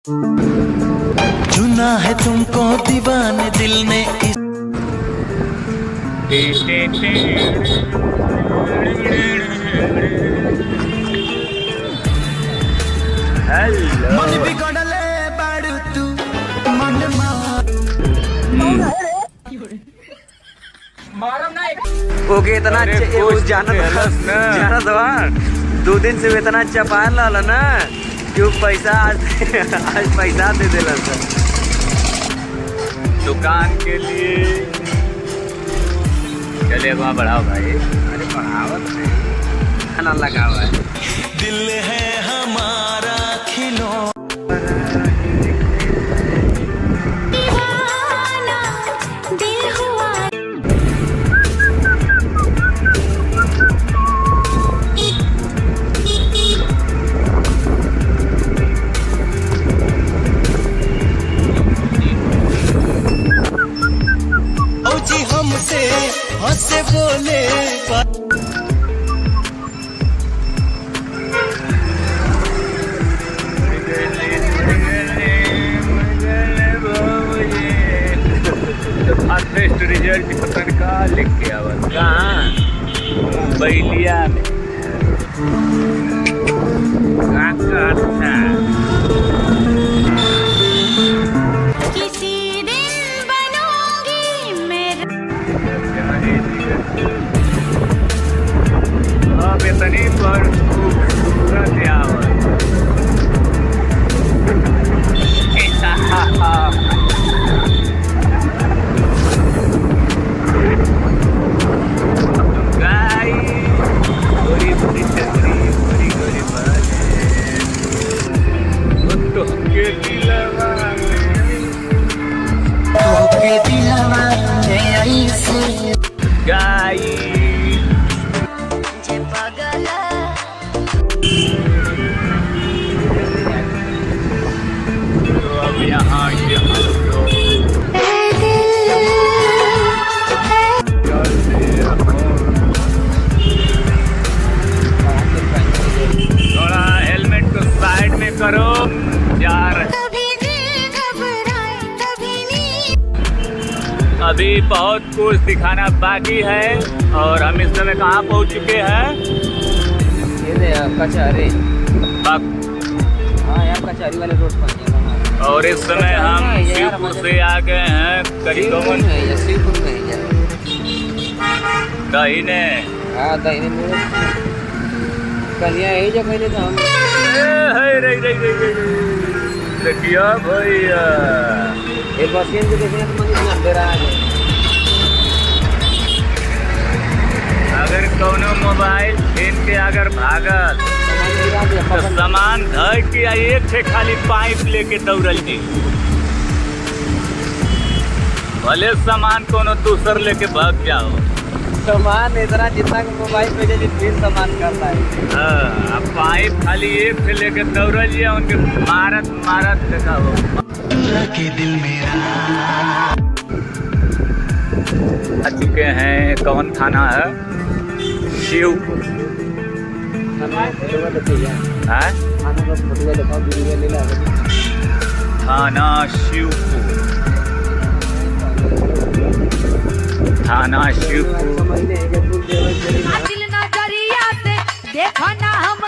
चुना है तुमको दीवाने दिल ने मन बिगड़ले बाड़ू तू मन ओके इतना अच्छा जाना था 2 दिन से इतना अच्छा पार ला ना क्यों पैसा आज पैसा दे देला सर दुकान के लिए। चलिए वहाँ बढ़ाओ भाई। अरे बढ़ावत नहीं खाना लगा हुआ है। दिल है हमारा खिलो हमसे हंसे बोले फास्ट रिजल्ट पता कहाँ लेके आवा कहाँ मुंबईलिया में अच्छा इतनी पर खूबसूरत गाई गोरी गोरी चंद्री गोरी गोरी तो के दिलवा गाई थोड़ा हेलमेट को साइड में करो यार। अभी बहुत कुछ दिखाना बाकी है और हम इस समय कहाँ पहुँच चुके हैं? ये कचहरी। हाँ यार कचहरी वाले रोड पर। और इस समय हम शिवपुर से आ गए हैं करीबन दाहिने। हाँ दाहिने कन्या यही जगह तो हम देखिए भैया एक बार को देखने तो मन दे रहा है। अगर कोनो मोबाइल छीन के अगर भागल तो सामान धर के एक से खाली पाइप लेके दौड़ल जी भले सामान कोनो दूसर लेके भाग जाओ। सामान इतना जितना मोबाइल पे जल्दी फिर सामान करता है। हाँ पाइप खाली एक से लेके दौड़ल जी उनके मारत मारत देखा हो के दिल मेरा। आ चुके हैं कौन थाना है? शिवपुर। थाना शिवपुर। थाना शिवपुर। नजरिया से देखो ना हम